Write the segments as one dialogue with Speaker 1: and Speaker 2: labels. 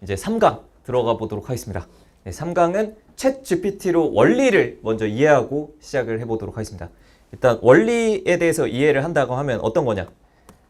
Speaker 1: 이제 3강 들어가 보도록 하겠습니다. 네, 3강은 챗 GPT로 원리를 먼저 이해하고 시작을 해보도록 하겠습니다. 일단 원리에 대해서 이해를 한다고 하면 어떤 거냐?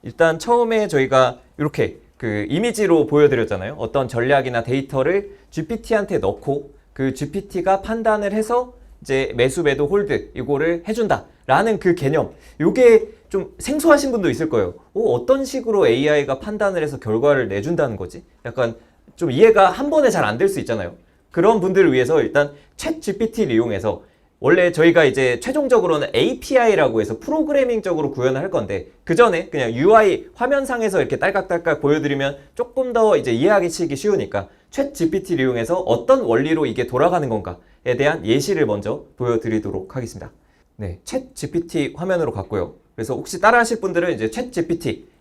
Speaker 1: 일단 처음에 저희가 이렇게 그 이미지로 보여드렸잖아요. 어떤 전략이나 데이터를 GPT한테 넣고 그 GPT가 판단을 해서 이제 매수, 매도, 홀드 이거를 해준다라는 그 개념. 이게 좀 생소하신 분도 있을 거예요. 어떤 식으로 AI가 판단을 해서 결과를 내준다는 거지? 약간 좀 이해가 한 번에 잘 안 될 수 있잖아요. 그런 분들을 위해서 일단 챗 GPT를 이용해서 원래 저희가 이제 최종적으로는 API라고 해서 프로그래밍적으로 구현을 할 건데 그 전에 그냥 UI 화면상에서 이렇게 딸깍딸깍 보여드리면 조금 더 이제 이해하기 쉬우니까 챗 GPT를 이용해서 어떤 원리로 이게 돌아가는 건가에 대한 예시를 먼저 보여드리도록 하겠습니다. 네, 챗 GPT 화면으로 갔고요. 그래서 혹시 따라 하실 분들은 이제 챗 GPT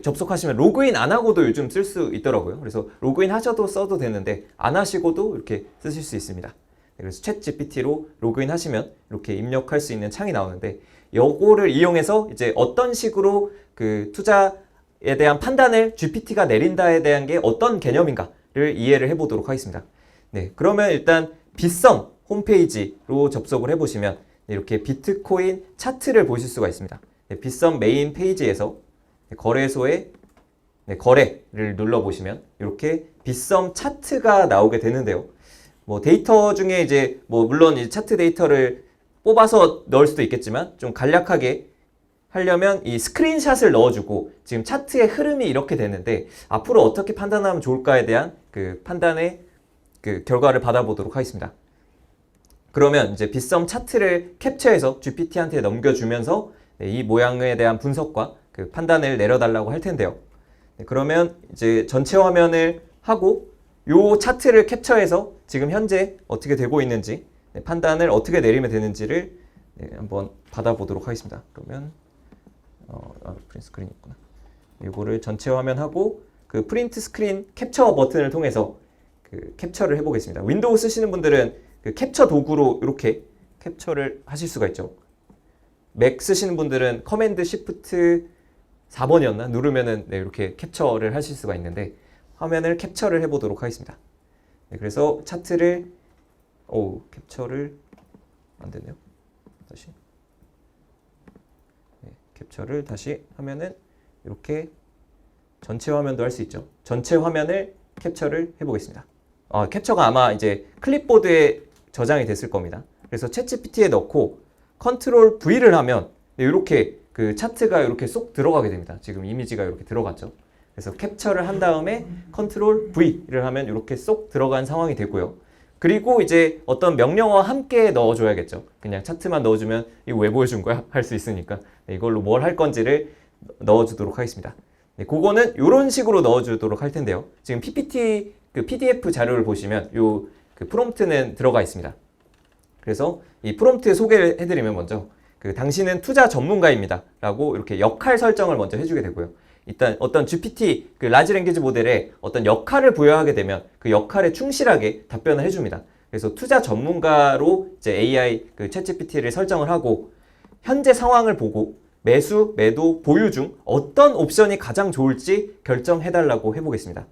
Speaker 1: 접속하시면 로그인 안 하고도 요즘 쓸 수 있더라고요. 그래서 로그인 하셔도 써도 되는데 안 하시고도 이렇게 쓰실 수 있습니다. 그래서 챗 GPT로 로그인 하시면 이렇게 입력할 수 있는 창이 나오는데 요거를 이용해서 이제 어떤 식으로 그 투자에 대한 판단을 GPT가 내린다에 대한 게 어떤 개념인가를 이해를 해보도록 하겠습니다. 네, 그러면 일단 빗썸 홈페이지로 접속을 해보시면 이렇게 비트코인 차트를 보실 수가 있습니다. 네, 빗썸 메인 페이지에서 거래소의 거래를 눌러보시면 이렇게 빗썸 차트가 나오게 되는데요. 뭐 데이터 중에 이제 뭐 물론 이 차트 데이터를 뽑아서 넣을 수도 있겠지만 좀 간략하게 하려면 이 스크린샷을 넣어주고 지금 차트의 흐름이 이렇게 되는데 앞으로 어떻게 판단하면 좋을까에 대한 그 판단의 그 결과를 받아보도록 하겠습니다. 그러면 이제 빗썸 차트를 캡처해서 GPT한테 넘겨주면서 이 모양에 대한 분석과 그 판단을 내려달라고 할 텐데요. 네, 그러면 이제 전체 화면을 하고 요 차트를 캡처해서 지금 현재 어떻게 되고 있는지 판단을 어떻게 내리면 되는지를 한번 받아보도록 하겠습니다. 그러면 프린트 스크린이 있구나. 요거를 전체 화면 하고 그 프린트 스크린 캡처 버튼을 통해서 그 캡처를 해보겠습니다. 윈도우 쓰시는 분들은 그 캡처 도구로 이렇게 캡처를 하실 수가 있죠. 맥 쓰시는 분들은 커맨드 시프트 4번이었나? 누르면은 이렇게 캡처를 하실 수가 있는데 화면을 캡처를 해보도록 하겠습니다. 네, 그래서 차트를 캡처를 안 되네요. 다시 캡처를 다시 하면은 이렇게 전체 화면도 할 수 있죠. 전체 화면을 캡처를 해보겠습니다. 캡처가 아마 이제 클립보드에 저장이 됐을 겁니다. 그래서 챗GPT에 넣고 컨트롤 V를 하면 이렇게 그 차트가 이렇게 쏙 들어가게 됩니다. 지금 이미지가 이렇게 들어갔죠. 그래서 캡처를 한 다음에 컨트롤 V를 하면 이렇게 쏙 들어간 상황이 되고요. 그리고 이제 어떤 명령어와 함께 넣어줘야겠죠. 그냥 차트만 넣어주면 이거 왜 보여준 거야? 할 수 있으니까 이걸로 뭘 할 건지를 넣어주도록 하겠습니다. 네, 그거는 이런 식으로 넣어주도록 할 텐데요. 지금 PPT 그 PDF 자료를 보시면 요 그 프롬프트는 들어가 있습니다. 그래서 이 프롬프트 소개를 해드리면 먼저 당신은 투자 전문가입니다 라고 이렇게 역할 설정을 먼저 해주게 되고요. 일단 어떤 GPT 그 라지 랭귀지 모델에 어떤 역할을 부여하게 되면 그 역할에 충실하게 답변을 해줍니다. 그래서 투자 전문가로 이제 AI 그 챗GPT를 설정을 하고 현재 상황을 보고 매수, 매도, 보유 중 어떤 옵션이 가장 좋을지 결정해달라고 해보겠습니다.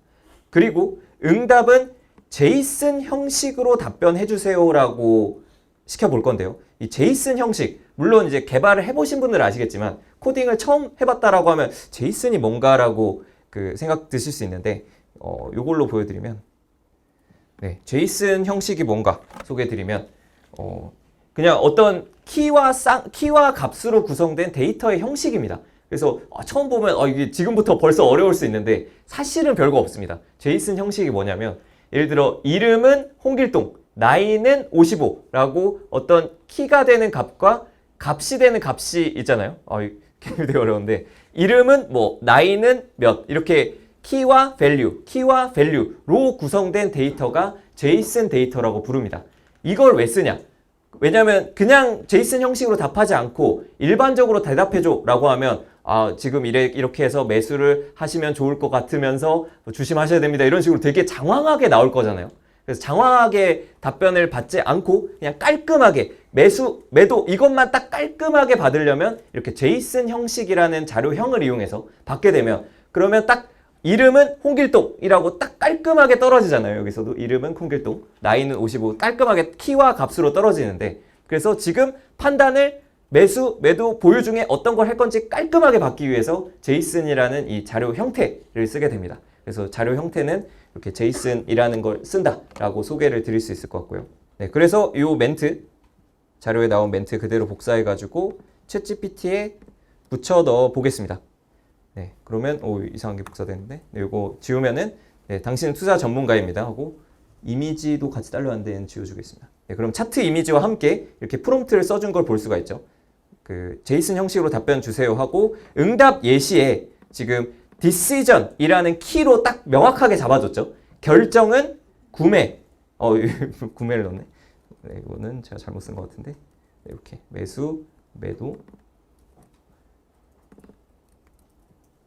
Speaker 1: 그리고 응답은 제이슨 형식으로 답변해주세요라고 시켜볼 건데요. 이 제이슨 형식, 물론 이제 개발을 해보신 분들은 아시겠지만 코딩을 처음 해봤다라고 하면 제이슨이 뭔가라고 그 생각 드실 수 있는데 요걸로 보여드리면 제이슨 형식이 뭔가 소개해드리면 그냥 어떤 키와 값으로 구성된 데이터의 형식입니다. 그래서 처음 보면 이게 지금부터 벌써 어려울 수 있는데 사실은 별거 없습니다. 제이슨 형식이 뭐냐면 예를 들어 이름은 홍길동, 나이는 55라고 어떤 키가 되는 값과 값이 되는 값이 있잖아요. 되게 어려운데 이름은 뭐 나이는 몇 이렇게 키와 밸류로 구성된 데이터가 제이슨 데이터라고 부릅니다. 이걸 왜 쓰냐? 왜냐면 그냥 제이슨 형식으로 답하지 않고 일반적으로 대답해줘 라고 하면 지금 이렇게 해서 매수를 하시면 좋을 것 같으면서 조심하셔야 됩니다. 이런 식으로 되게 장황하게 나올 거잖아요. 그래서 장황하게 답변을 받지 않고 그냥 깔끔하게 매수, 매도 이것만 딱 깔끔하게 받으려면 이렇게 제이슨 형식이라는 자료형을 이용해서 받게 되면 그러면 딱 이름은 홍길동이라고 딱 깔끔하게 떨어지잖아요. 여기서도 이름은 홍길동, 나이는 55, 깔끔하게 키와 값으로 떨어지는데, 그래서 지금 판단을 매수, 매도, 보유 중에 어떤 걸 할 건지 깔끔하게 받기 위해서 제이슨이라는 이 자료 형태를 쓰게 됩니다. 그래서 자료 형태는 이렇게 제이슨이라는 걸 쓴다라고 소개를 드릴 수 있을 것 같고요. 네, 그래서 이 멘트, 자료에 나온 멘트 그대로 복사해가지고 챗GPT에 붙여 넣어 보겠습니다. 네, 그러면 이상하게 복사되는데, 네, 이거 지우면은 네, 당신은 투자 전문가입니다 하고 이미지도 같이 딸려왔는데 지워주겠습니다. 네, 그럼 차트 이미지와 함께 이렇게 프롬프트를 써준 걸 볼 수가 있죠. 그 제이슨 형식으로 답변 주세요 하고 응답 예시에 지금 decision이라는 키로 딱 명확하게 잡아줬죠. 결정은 구매. 구매를 넣네. 네, 이거는 제가 잘못 쓴 것 같은데. 네, 이렇게 매수, 매도,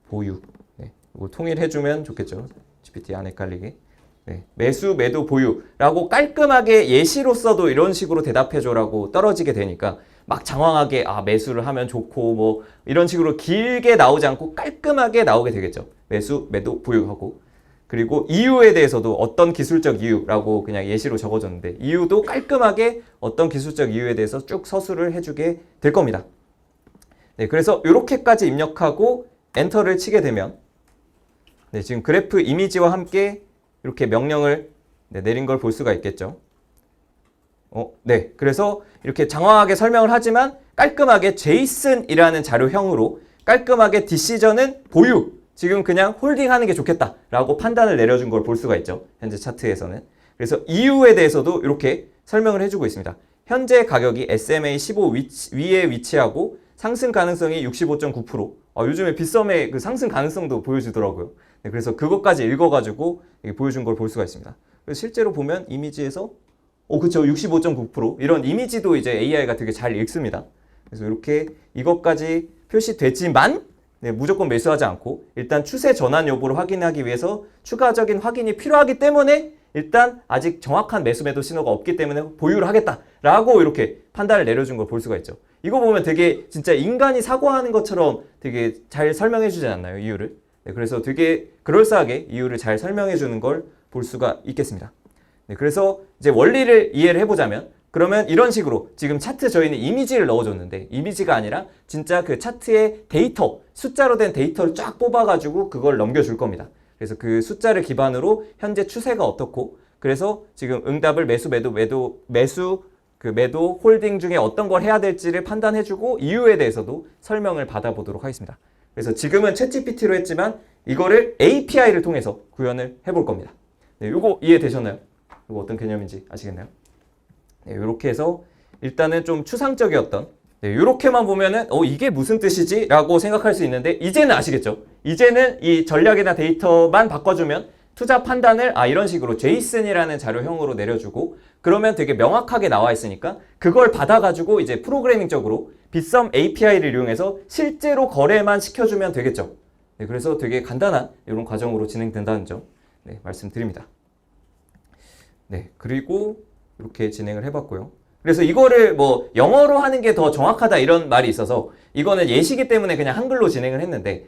Speaker 1: 보유. 네, 이거 통일해주면 좋겠죠. GPT 안 헷갈리게. 네, 매수, 매도, 보유라고 깔끔하게 예시로서도 이런 식으로 대답해줘라고 떨어지게 되니까 막 장황하게 매수를 하면 좋고 뭐 이런 식으로 길게 나오지 않고 깔끔하게 나오게 되겠죠. 매수, 매도, 보유하고. 그리고 이유에 대해서도 어떤 기술적 이유라고 그냥 예시로 적어줬는데 이유도 깔끔하게 어떤 기술적 이유에 대해서 쭉 서술을 해주게 될 겁니다. 네, 그래서 이렇게까지 입력하고 엔터를 치게 되면 네, 지금 그래프 이미지와 함께 이렇게 명령을 내린 걸 볼 수가 있겠죠. 네, 그래서 이렇게 장황하게 설명을 하지만 깔끔하게 제이슨이라는 자료형으로 깔끔하게 디시전은 보유, 지금 그냥 홀딩하는 게 좋겠다라고 판단을 내려준 걸 볼 수가 있죠. 현재 차트에서는. 그래서 이유에 대해서도 이렇게 설명을 해주고 있습니다. 현재 가격이 SMA 15 위에 위치하고 상승 가능성이 65.9%. 요즘에 빗썸의 그 상승 가능성도 보여주더라고요. 네, 그래서 그것까지 읽어가지고 보여준 걸 볼 수가 있습니다. 그래서 실제로 보면 이미지에서 그쵸. 65.9%. 이런 이미지도 이제 AI가 되게 잘 읽습니다. 그래서 이렇게 이것까지 표시되지만 네, 무조건 매수하지 않고 일단 추세 전환 여부를 확인하기 위해서 추가적인 확인이 필요하기 때문에 일단 아직 정확한 매수 매도 신호가 없기 때문에 보유를 하겠다라고 이렇게 판단을 내려준 걸 볼 수가 있죠. 이거 보면 되게 진짜 인간이 사고하는 것처럼 되게 잘 설명해 주지 않나요? 이유를. 네, 그래서 되게 그럴싸하게 이유를 잘 설명해 주는 걸 볼 수가 있겠습니다. 네, 그래서 이제 원리를 이해를 해보자면 그러면 이런 식으로 지금 차트 저희는 이미지를 넣어줬는데 이미지가 아니라 진짜 그 차트의 데이터, 숫자로 된 데이터를 쫙 뽑아가지고 그걸 넘겨줄 겁니다. 그래서 그 숫자를 기반으로 현재 추세가 어떻고 그래서 지금 응답을 매수, 매도, 홀딩 중에 어떤 걸 해야 될지를 판단해주고 이유에 대해서도 설명을 받아보도록 하겠습니다. 그래서 지금은 챗GPT로 했지만 이거를 API를 통해서 구현을 해볼 겁니다. 네, 이거 이해되셨나요? 이거 어떤 개념인지 아시겠나요? 네, 이렇게 해서 일단은 좀 추상적이었던 이렇게만 보면은 이게 무슨 뜻이지? 라고 생각할 수 있는데 이제는 아시겠죠? 이제는 이 전략이나 데이터만 바꿔주면 투자 판단을 이런 식으로 제이슨이라는 자료형으로 내려주고 그러면 되게 명확하게 나와 있으니까 그걸 받아가지고 이제 프로그래밍적으로 빗썸 API를 이용해서 실제로 거래만 시켜주면 되겠죠. 네, 그래서 되게 간단한 이런 과정으로 진행된다는 점 말씀드립니다. 네, 그리고 이렇게 진행을 해봤고요. 그래서 이거를 뭐 영어로 하는 게 더 정확하다 이런 말이 있어서 이거는 예시기 때문에 그냥 한글로 진행을 했는데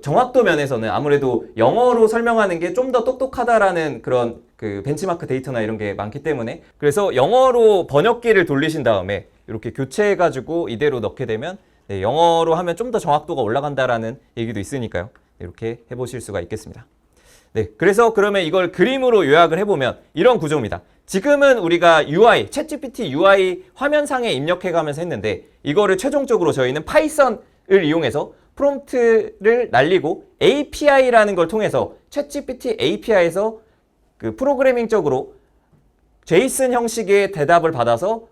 Speaker 1: 정확도 면에서는 아무래도 영어로 설명하는 게 좀 더 똑똑하다라는 그런 그 벤치마크 데이터나 이런 게 많기 때문에 그래서 영어로 번역기를 돌리신 다음에 이렇게 교체해가지고 이대로 넣게 되면 영어로 하면 좀 더 정확도가 올라간다라는 얘기도 있으니까요. 이렇게 해보실 수가 있겠습니다. 네, 그래서 그러면 이걸 그림으로 요약을 해보면 이런 구조입니다. 지금은 우리가 UI, 챗GPT UI 화면상에 입력해가면서 했는데 이거를 최종적으로 저희는 파이썬을 이용해서 프롬프트를 날리고 API라는 걸 통해서 챗GPT API에서 그 프로그래밍적으로 제이슨 형식의 대답을 받아서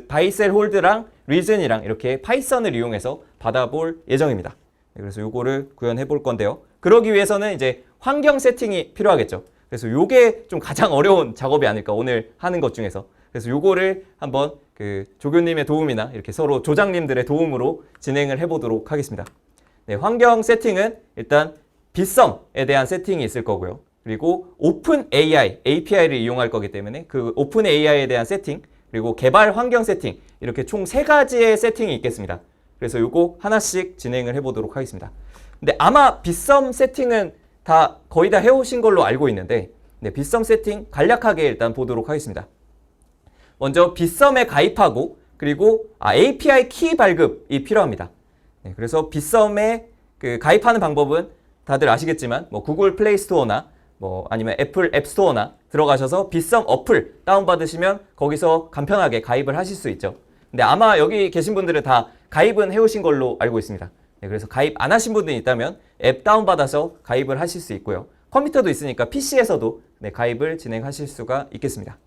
Speaker 1: 바이셀 홀드랑 리즌이랑 이렇게 파이썬을 이용해서 받아볼 예정입니다. 그래서 요거를 구현해 볼 건데요. 그러기 위해서는 이제 환경 세팅이 필요하겠죠. 그래서 요게 좀 가장 어려운 작업이 아닐까 오늘 하는 것 중에서. 그래서 요거를 한번 그 조교님의 도움이나 이렇게 서로 조장님들의 도움으로 진행을 해보도록 하겠습니다. 네, 환경 세팅은 일단 빗썸에 대한 세팅이 있을 거고요. 그리고 오픈 AI, API를 이용할 거기 때문에 그 오픈 AI에 대한 세팅, 그리고 개발 환경 세팅 이렇게 총 3가지의 세팅이 있겠습니다. 그래서 요거 하나씩 진행을 해보도록 하겠습니다. 근데 아마 빗썸 세팅은 다 거의 다 해오신 걸로 알고 있는데 네, 빗썸 세팅 간략하게 일단 보도록 하겠습니다. 먼저 빗썸에 가입하고 그리고 API 키 발급이 필요합니다. 네, 그래서 빗썸에 그 가입하는 방법은 다들 아시겠지만 뭐 구글 플레이 스토어나 뭐 아니면 애플 앱 스토어나 들어가셔서 빗썸 어플 다운받으시면 거기서 간편하게 가입을 하실 수 있죠. 근데 아마 여기 계신 분들은 다 가입은 해오신 걸로 알고 있습니다. 네, 그래서 가입 안 하신 분들이 있다면 앱 다운받아서 가입을 하실 수 있고요. 컴퓨터도 있으니까 PC에서도 네, 가입을 진행하실 수가 있겠습니다.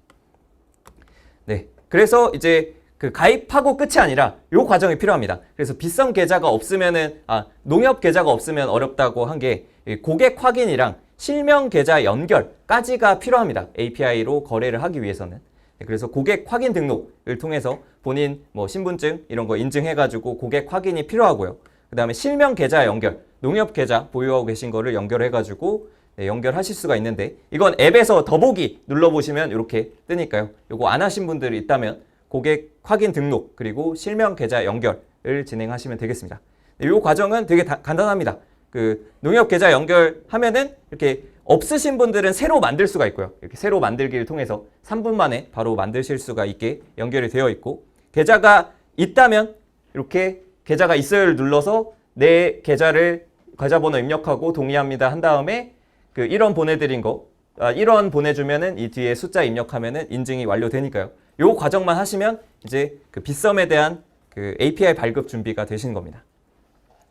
Speaker 1: 네, 그래서 이제 그 가입하고 끝이 아니라 이 과정이 필요합니다. 그래서 빗썸 계좌가 없으면은 농협 계좌가 없으면 어렵다고 한 게 고객 확인이랑 실명 계좌 연결까지가 필요합니다. API로 거래를 하기 위해서는. 그래서 고객 확인 등록을 통해서 본인 뭐 신분증 이런 거 인증해가지고 고객 확인이 필요하고요. 그 다음에 실명 계좌 연결, 농협 계좌 보유하고 계신 거를 연결해가지고 네, 연결하실 수가 있는데 이건 앱에서 더보기 눌러보시면 이렇게 뜨니까요. 이거 안 하신 분들이 있다면 고객 확인 등록 그리고 실명 계좌 연결을 진행하시면 되겠습니다. 이 과정은 되게 간단합니다. 그 농협 계좌 연결하면은 이렇게 없으신 분들은 새로 만들 수가 있고요. 이렇게 새로 만들기를 통해서 3분 만에 바로 만드실 수가 있게 연결이 되어 있고 계좌가 있다면 이렇게 계좌가 있어요를 눌러서 내 계좌를 계좌번호 입력하고 동의합니다 한 다음에 그 1원 보내드린 거 1원 보내주면은 이 뒤에 숫자 입력하면은 인증이 완료되니까요. 요 과정만 하시면 이제 그 빗썸에 대한 그 API 발급 준비가 되시는 겁니다.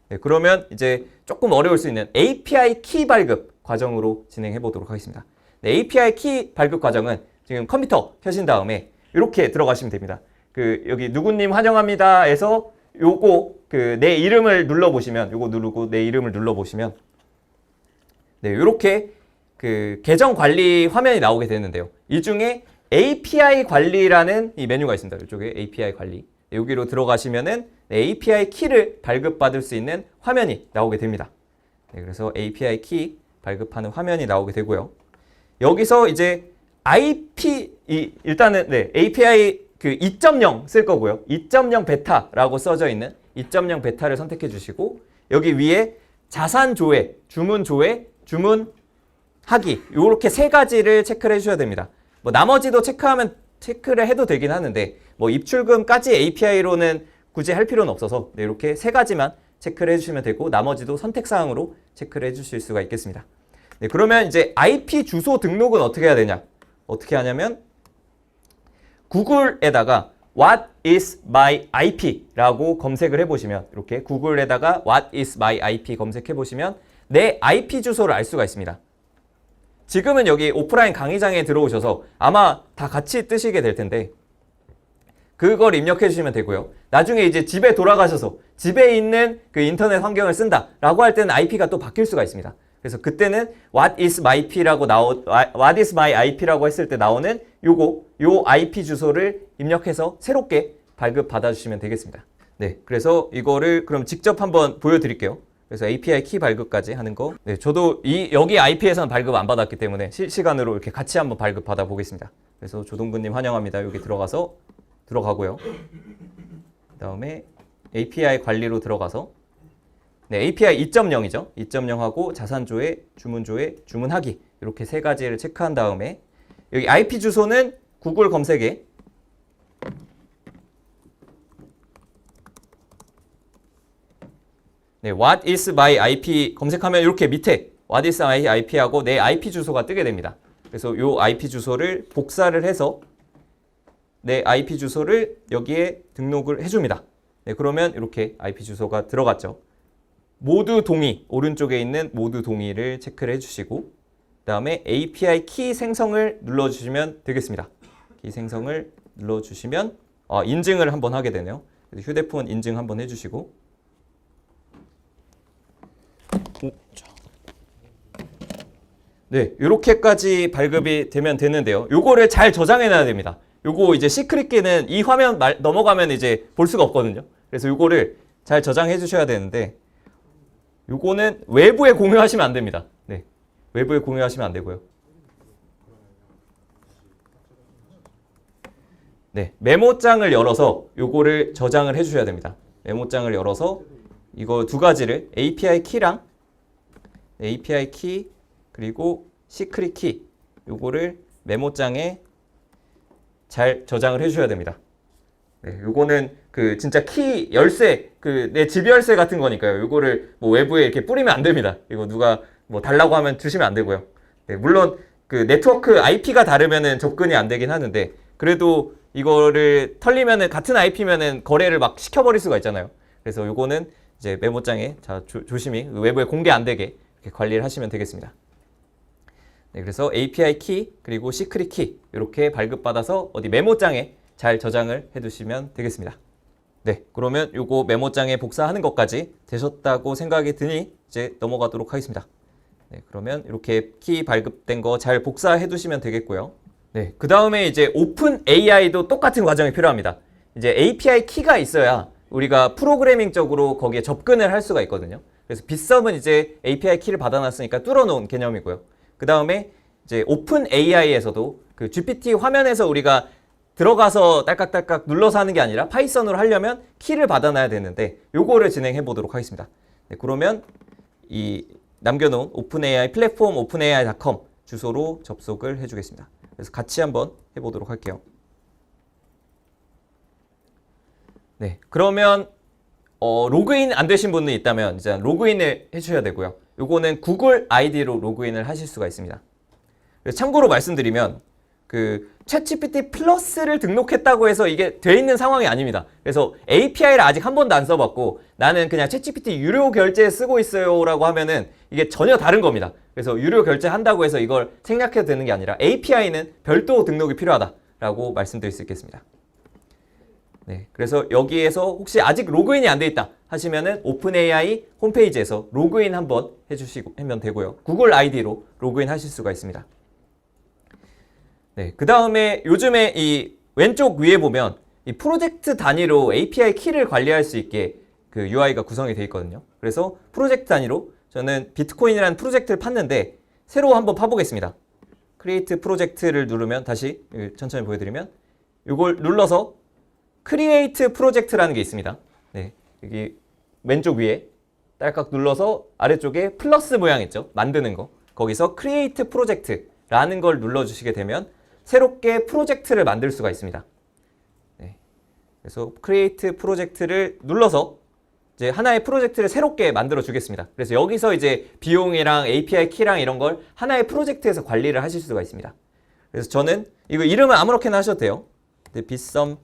Speaker 1: 네, 그러면 이제 조금 어려울 수 있는 API 키 발급 과정으로 진행해 보도록 하겠습니다. 네, API 키 발급 과정은 지금 컴퓨터 켜신 다음에 이렇게 들어가시면 됩니다. 그 여기 누구님 환영합니다에서 요거 그 내 이름을 눌러 보시면 요거 누르고 내 이름을 눌러 보시면 네, 이렇게 그 계정 관리 화면이 나오게 되는데요. 이 중에 API 관리라는 이 메뉴가 있습니다. 이쪽에 API 관리. 네, 여기로 들어가시면은 API 키를 발급받을 수 있는 화면이 나오게 됩니다. 네, 그래서 API 키 발급하는 화면이 나오게 되고요. 여기서 이제 일단은 네, API 그 2.0 쓸 거고요. 2.0 베타라고 써져 있는 2.0 베타를 선택해 주시고 여기 위에 자산 조회, 주문 조회, 주문하기 이렇게 세 가지를 체크를 해주셔야 됩니다. 뭐 나머지도 체크를 해도 되긴 하는데 뭐 입출금까지 API로는 굳이 할 필요는 없어서 네, 이렇게 세 가지만 체크를 해주시면 되고 나머지도 선택사항으로 체크를 해주실 수가 있겠습니다. 네, 그러면 이제 IP 주소 등록은 어떻게 해야 되냐? 어떻게 하냐면 구글에다가 What is my IP라고 검색을 해보시면 이렇게 구글에다가 What is my IP 검색해보시면 내 IP 주소를 알 수가 있습니다. 지금은 여기 오프라인 강의장에 들어오셔서 아마 다 같이 뜨시게 될 텐데 그걸 입력해 주시면 되고요. 나중에 이제 집에 돌아가셔서 집에 있는 그 인터넷 환경을 쓴다 라고 할 때는 IP가 또 바뀔 수가 있습니다. 그래서 그때는 What is my IP라고 했을 때 나오는 요 IP 주소를 입력해서 새롭게 발급 받아주시면 되겠습니다. 네, 그래서 이거를 그럼 직접 한번 보여드릴게요. 그래서 API 키 발급까지 하는 거. 네, 저도 여기 IP에서는 발급 안 받았기 때문에 실시간으로 이렇게 같이 한번 발급 받아 보겠습니다. 그래서 조동근님 환영합니다. 여기 들어가고요. 그다음에 API 관리로 들어가서 네, API 2.0이죠. 2.0하고 자산조회, 주문조회, 주문하기 이렇게 세 가지를 체크한 다음에 여기 IP 주소는 구글 검색에 네, What is my IP 검색하면 이렇게 밑에 What is my IP하고 내 IP 주소가 뜨게 됩니다. 그래서 이 IP 주소를 복사를 해서 내 IP 주소를 여기에 등록을 해줍니다. 네, 그러면 이렇게 IP 주소가 들어갔죠. 모두 동의, 오른쪽에 있는 모두 동의를 체크를 해주시고 그 다음에 API 키 생성을 눌러주시면 되겠습니다. 키 생성을 눌러주시면 인증을 한번 하게 되네요. 휴대폰 인증 한번 해주시고 네, 이렇게까지 발급이 되면 되는데요. 요거를 잘 저장해 놔야 됩니다. 요거 이제 시크릿 키는 이 화면 넘어가면 이제 볼 수가 없거든요. 그래서 요거를 잘 저장해 주셔야 되는데 요거는 외부에 공유하시면 안 됩니다. 네, 외부에 공유하시면 안 되고요. 네, 메모장을 열어서 요거를 저장을 해 주셔야 됩니다. 메모장을 열어서 이거 두 가지를 API 키랑 API 키 그리고 시크릿 키 요거를 메모장에 잘 저장을 해주셔야 됩니다. 네, 요거는 그 진짜 키 열쇠 그 내 집 열쇠 같은 거니까요. 요거를 뭐 외부에 이렇게 뿌리면 안 됩니다. 이거 누가 뭐 달라고 하면 주시면 안 되고요. 네, 물론 그 네트워크 IP가 다르면은 접근이 안 되긴 하는데 그래도 이거를 털리면은 같은 IP면은 거래를 막 시켜버릴 수가 있잖아요. 그래서 요거는 이제 메모장에 조심히 외부에 공개 안 되게 이렇게 관리를 하시면 되겠습니다. 네, 그래서 API 키 그리고 시크릿 키 이렇게 발급받아서 어디 메모장에 잘 저장을 해두시면 되겠습니다. 네, 그러면 요거 메모장에 복사하는 것까지 되셨다고 생각이 드니 이제 넘어가도록 하겠습니다. 네, 그러면 이렇게 키 발급된 거 잘 복사해 두시면 되겠고요. 네, 그 다음에 이제 오픈 AI도 똑같은 과정이 필요합니다. 이제 API 키가 있어야 우리가 프로그래밍적으로 거기에 접근을 할 수가 있거든요. 그래서 빗썸은 이제 API 키를 받아놨으니까 뚫어놓은 개념이고요. 그 다음에 이제 오픈 AI에서도 그 GPT 화면에서 우리가 들어가서 딸깍딸깍 눌러서 하는 게 아니라 파이썬으로 하려면 키를 받아놔야 되는데 요거를 진행해 보도록 하겠습니다. 네, 그러면 이 남겨놓은 오픈AI 플랫폼 openai.com 주소로 접속을 해주겠습니다. 그래서 같이 한번 해보도록 할게요. 네, 그러면 로그인 안 되신 분이 있다면 이제 로그인을 해주셔야 되고요. 요거는 구글 아이디로 로그인을 하실 수가 있습니다. 참고로 말씀드리면 그 챗GPT 플러스를 등록했다고 해서 이게 돼 있는 상황이 아닙니다. 그래서 API를 아직 한 번도 안 써봤고 나는 그냥 챗GPT 유료 결제 쓰고 있어요 라고 하면은 이게 전혀 다른 겁니다. 그래서 유료 결제한다고 해서 이걸 생략해도 되는 게 아니라 API는 별도 등록이 필요하다라고 말씀드릴 수 있겠습니다. 네, 그래서 여기에서 혹시 아직 로그인이 안 돼 있다 하시면은 오픈AI 홈페이지에서 로그인 한번 해주시면 되고요. 구글 아이디로 로그인 하실 수가 있습니다. 네, 그 다음에 요즘에 이 왼쪽 위에 보면 이 프로젝트 단위로 API 키를 관리할 수 있게 그 UI가 구성이 되어 있거든요. 그래서 프로젝트 단위로 저는 비트코인이라는 프로젝트를 팠는데 새로 한번 파보겠습니다. 크리에이트 프로젝트를 누르면 다시 천천히 보여드리면 이걸 눌러서 크리에이트 프로젝트라는 게 있습니다. 네, 여기 왼쪽 위에 딸깍 눌러서 아래쪽에 플러스 모양 있죠? 만드는 거. 거기서 크리에이트 프로젝트라는 걸 눌러주시게 되면 새롭게 프로젝트를 만들 수가 있습니다. 네, 그래서 크리에이트 프로젝트를 눌러서 이제 하나의 프로젝트를 새롭게 만들어 주겠습니다. 그래서 여기서 이제 비용이랑 API 키랑 이런 걸 하나의 프로젝트에서 관리를 하실 수가 있습니다. 그래서 저는 이거 이름은 아무렇게나 하셔도 돼요. 빗썸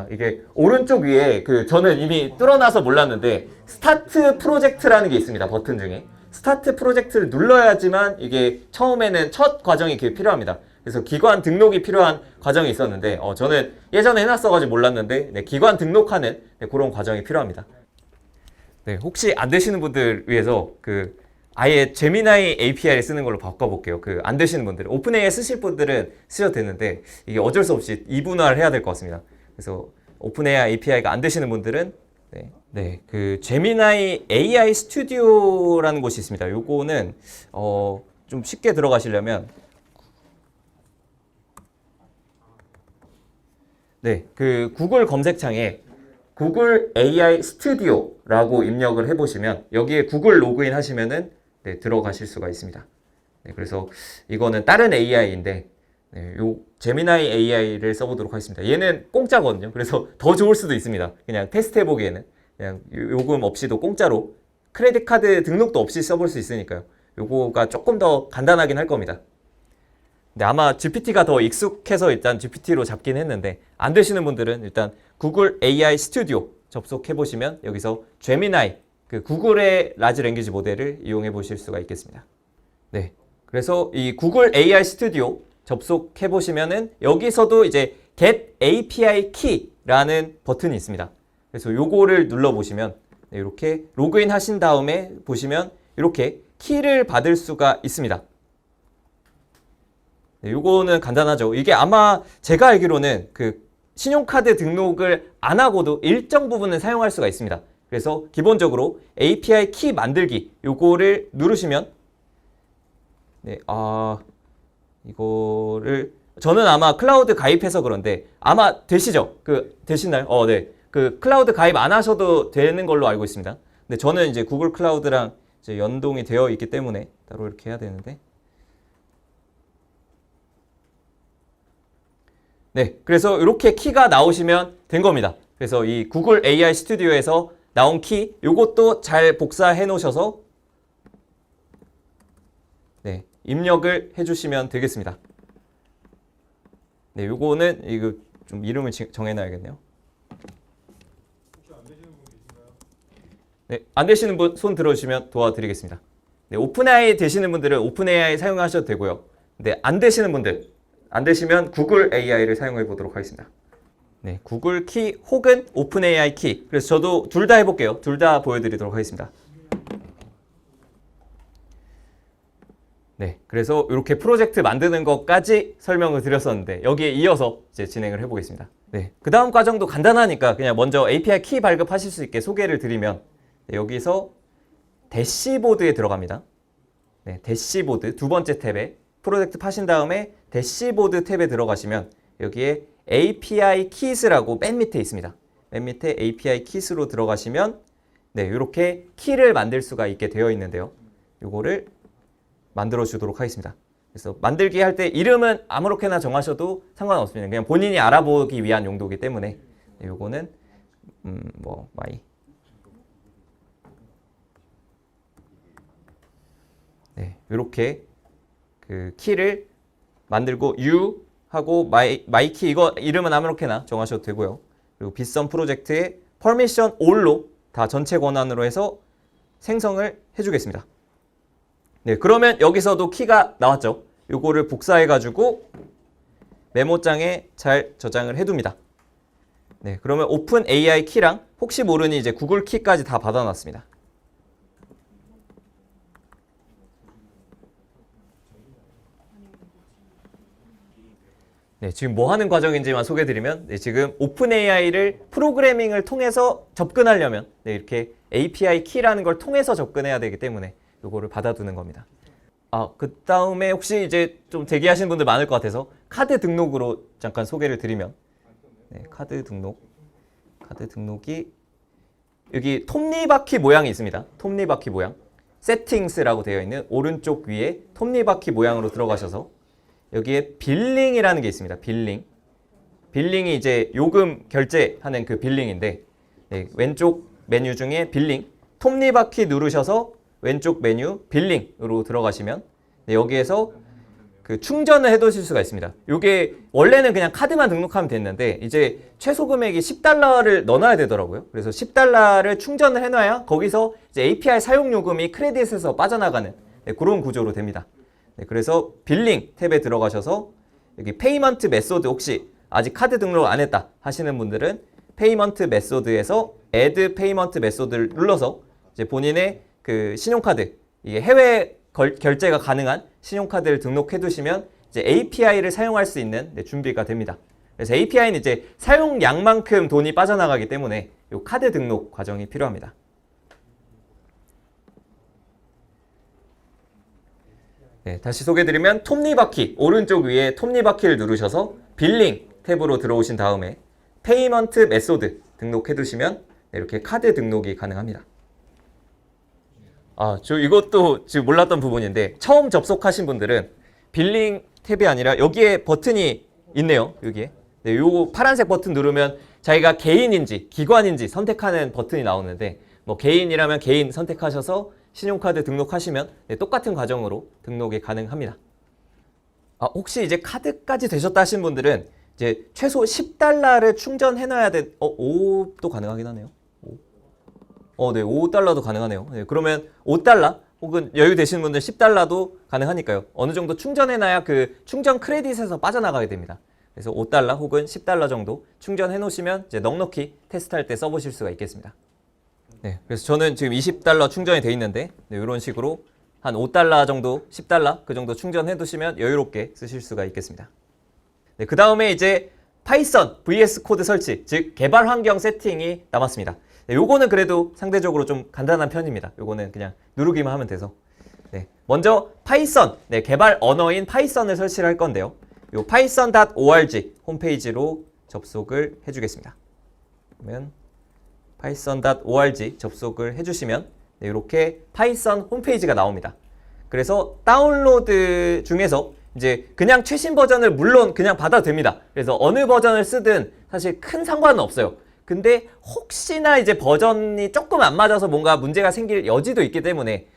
Speaker 1: 이게 오른쪽 위에 저는 이미 뚫어놔서 몰랐는데 스타트 프로젝트라는 게 있습니다. 버튼 중에 스타트 프로젝트를 눌러야지만 이게 처음에는 첫 과정이 필요합니다. 그래서 기관 등록이 필요한 과정이 있었는데 저는 예전에 해놨어가지고 몰랐는데 네, 기관 등록하는 그런 과정이 필요합니다. 네, 혹시 안 되시는 분들 위해서 아예 제미나이 API를 쓰는 걸로 바꿔볼게요. 안 되시는 분들, 오픈AI 쓰실 분들은 쓰셔도 되는데 이게 어쩔 수 없이 이분화를 해야 될 것 같습니다. 그래서 오픈AI API가 안 되시는 분들은 제미나이 AI 스튜디오라는 곳이 있습니다. 요거는 좀 쉽게 들어가시려면 구글 검색창에 구글 AI 스튜디오라고 입력을 해보시면 여기에 구글 로그인 하시면은 들어가실 수가 있습니다. 그래서 이거는 다른 AI인데 요 제미나이 AI를 써보도록 하겠습니다. 얘는 공짜거든요. 그래서 더 좋을 수도 있습니다. 그냥 테스트 해보기에는 그냥 요금 없이도 공짜로 크레딧 카드 등록도 없이 써볼 수 있으니까요. 요거가 조금 더 간단하긴 할 겁니다. 근데 아마 GPT가 더 익숙해서 일단 GPT로 잡긴 했는데 안 되시는 분들은 일단 구글 AI 스튜디오 접속해 보시면 여기서 제미나이 구글의 라지 랭귀지 모델을 이용해 보실 수가 있겠습니다. 네, 그래서 이 구글 AI 스튜디오 접속해 보시면은 여기서도 이제 Get API Key라는 버튼이 있습니다. 그래서 요거를 눌러 보시면 이렇게 로그인 하신 다음에 보시면 이렇게 키를 받을 수가 있습니다. 요거는 간단하죠. 이게 아마 제가 알기로는 신용카드 등록을 안 하고도 일정 부분은 사용할 수가 있습니다. 그래서 기본적으로 API 키 만들기 요거를 누르시면 이거를 저는 아마 클라우드 가입해서 그런데 아마 되시죠? 되시나요? 네. 클라우드 가입 안 하셔도 되는 걸로 알고 있습니다. 근데 저는 이제 구글 클라우드랑 이제 연동이 되어 있기 때문에 따로 이렇게 해야 되는데. 네, 그래서 이렇게 키가 나오시면 된 겁니다. 그래서 이 구글 AI 스튜디오에서 나온 키, 요것도 잘 복사해 놓으셔서 네, 입력을 해주시면 되겠습니다. 네, 요거는 이거 좀 이름을 정해놔야겠네요. 네, 안 되시는 분 손 들어주시면 도와드리겠습니다. 네, 오픈AI 되시는 분들은 오픈AI 사용하셔도 되고요. 네, 안 되시는 분들, 안 되시면 구글 AI를 사용해 보도록 하겠습니다. 네, 구글 키 혹은 오픈AI 키. 그래서 저도 둘 다 해볼게요. 둘 다 보여드리도록 하겠습니다. 네, 그래서 이렇게 프로젝트 만드는 것까지 설명을 드렸었는데 여기에 이어서 이제 진행을 해보겠습니다. 네, 그 다음 과정도 간단하니까 그냥 먼저 API 키 발급하실 수 있게 소개를 드리면 네, 여기서 대시보드에 들어갑니다. 네, 대시보드 두 번째 탭에 프로젝트 파신 다음에 대시보드 탭에 들어가시면 여기에 API 키스라고 맨 밑에 있습니다. 맨 밑에 API 키스로 들어가시면 네, 이렇게 키를 만들 수가 있게 되어 있는데요. 이거를 만들어 주도록 하겠습니다. 그래서 만들기 할 때 이름은 아무렇게나 정하셔도 상관없습니다. 그냥 본인이 알아보기 위한 용도이기 때문에 네, 요거는 마이 네, 이렇게 그 키를 만들고 you 하고 my 키 이거 이름은 아무렇게나 정하셔도 되고요. 그리고 빗썸 프로젝트의 permission all로 다 전체 권한으로 해서 생성을 해주겠습니다. 네, 그러면 여기서도 키가 나왔죠. 요거를 복사해가지고 메모장에 잘 저장을 해둡니다. 네, 그러면 오픈 AI 키랑 혹시 모르니 이제 구글 키까지 다 받아놨습니다. 네, 지금 뭐 하는 과정인지만 소개해드리면 네, 지금 오픈AI를 프로그래밍을 통해서 접근하려면 네, 이렇게 API 키라는 걸 통해서 접근해야 되기 때문에 이거를 받아두는 겁니다. 그 다음에 혹시 이제 좀 대기하시는 분들 많을 것 같아서 카드 등록으로 잠깐 소개를 드리면 네, 카드 등록이 여기 톱니바퀴 모양이 있습니다. 톱니바퀴 모양 세팅스라고 되어 있는 오른쪽 위에 톱니바퀴 모양으로 들어가셔서 여기에 빌링이라는 게 있습니다. 빌링이 이제 요금 결제하는 그 빌링인데 네, 왼쪽 메뉴 중에 빌링 톱니바퀴 누르셔서 왼쪽 메뉴 빌링으로 들어가시면 네, 여기에서 그 충전을 해 두실 수가 있습니다. 이게 원래는 그냥 카드만 등록하면 됐는데 이제 최소 금액이 $10를 넣어놔야 되더라고요. 그래서 $10를 충전을 해놔야 거기서 이제 API 사용 요금이 크레딧에서 빠져나가는 네, 그런 구조로 됩니다. 네, 그래서 빌링 탭에 들어가셔서 여기 페이먼트 메소드 혹시 아직 카드 등록 안 했다 하시는 분들은 페이먼트 메소드에서 add 페이먼트 메소드를 눌러서 이제 본인의 그 신용카드 이게 해외 결제가 가능한 신용카드를 등록해 두시면 이제 API를 사용할 수 있는 네, 준비가 됩니다. 그래서 API는 이제 사용량만큼 돈이 빠져나가기 때문에 이 카드 등록 과정이 필요합니다. 네, 다시 소개해드리면 톱니바퀴 오른쪽 위에 톱니바퀴를 누르셔서 빌링 탭으로 들어오신 다음에 페이먼트 메소드 등록해 두시면 네, 이렇게 카드 등록이 가능합니다. 저 이것도 지금 몰랐던 부분인데 처음 접속하신 분들은 빌링 탭이 아니라 여기에 버튼이 있네요. 여기에 네, 요 파란색 버튼 누르면 자기가 개인인지 기관인지 선택하는 버튼이 나오는데 뭐 개인이라면 개인 선택하셔서 신용카드 등록하시면 네, 똑같은 과정으로 등록이 가능합니다. 혹시 이제 카드까지 되셨다 하신 분들은 이제 최소 $10를 충전해 놔야 돼. 5도 가능하긴 하네요. 네, $5도 가능하네요. 네, 그러면 $5 혹은 여유 되시는 분들 $10도 가능하니까요. 어느 정도 충전해 놔야 그 충전 크레딧에서 빠져나가게 됩니다. 그래서 $5 혹은 $10 정도 충전해 놓으시면 이제 넉넉히 테스트할 때 써보실 수가 있겠습니다. 네, 그래서 저는 지금 $20 충전이 돼 있는데 네, 이런 식으로 한 $5 정도, $10 그 정도 충전해 두시면 여유롭게 쓰실 수가 있겠습니다. 네, 그 다음에 이제 파이썬 VS 코드 설치, 즉 개발 환경 세팅이 남았습니다. 네, 요거는 그래도 상대적으로 좀 간단한 편입니다. 요거는 그냥 누르기만 하면 돼서. 네, 먼저 파이썬, 네, 개발 언어인 파이썬을 설치를 할 건데요. 요 python.org 홈페이지로 접속을 해주겠습니다. 그러면 python.org 접속을 해주시면 네, 이렇게 파이썬 홈페이지가 나옵니다. 그래서 다운로드 중에서 이제 그냥 최신 버전을 물론 그냥 받아도 됩니다. 그래서 어느 버전을 쓰든 사실 큰 상관은 없어요. 근데 혹시나 이제 버전이 조금 안 맞아서 뭔가 문제가 생길 여지도 있기 때문에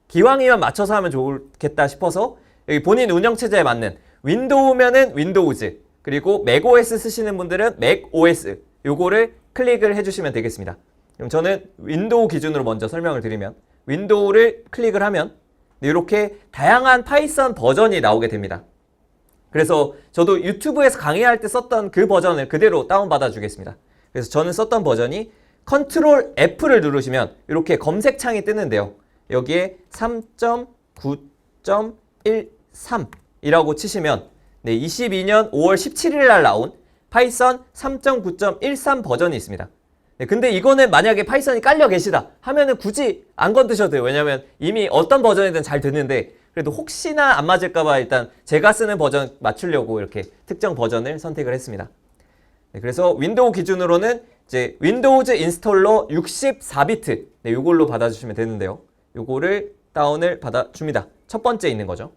Speaker 1: 기왕이면 맞춰서 하면 좋겠다 싶어서 여기 본인 운영체제에 맞는 윈도우면은 윈도우즈, 그리고 맥OS 쓰시는 분들은 맥OS 요거를 클릭을 해주시면 되겠습니다. 그럼 저는 윈도우 기준으로 먼저 설명을 드리면 윈도우를 클릭을 하면 이렇게 다양한 파이썬 버전이 나오게 됩니다. 그래서 저도 유튜브에서 강의할 때 썼던 그 버전을 그대로 다운받아 주겠습니다. 그래서 저는 썼던 버전이 컨트롤 F를 누르시면 이렇게 검색창이 뜨는데요. 여기에 3.9.13이라고 치시면 22년 5월 17일 날 나온 파이썬 3.9.13 버전이 있습니다. 근데 이거는 만약에 파이썬이 깔려 계시다 하면은 굳이 안 건드셔도 돼요. 왜냐면 이미 어떤 버전이든 잘 됐는데 그래도 혹시나 안 맞을까봐 일단 제가 쓰는 버전 맞추려고 이렇게 특정 버전을 선택을 했습니다. 그래서 윈도우 기준으로는 이제 윈도우즈 인스톨러 64비트 이걸로 받아주시면 되는데요. 요거를 다운을 받아줍니다. 첫 번째 있는 거죠.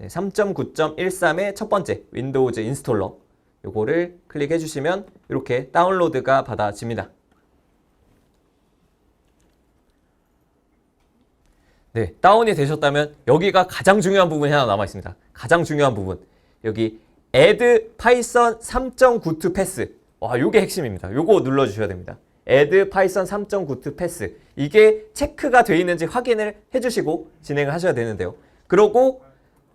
Speaker 1: 3.9.13의 첫 번째 윈도우즈 인스톨러 요거를 클릭해 주시면 이렇게 다운로드가 받아집니다. 네, 다운이 되셨다면 여기가 가장 중요한 부분이 하나 남아 있습니다. 가장 중요한 부분. 여기 Add Python 3.9 to Pass. 와, 요게 핵심입니다. 요거 눌러 주셔야 됩니다. Add Python 3.9 to Pass. 이게 체크가 되어 있는지 확인을 해 주시고 진행을 하셔야 되는데요. 그러고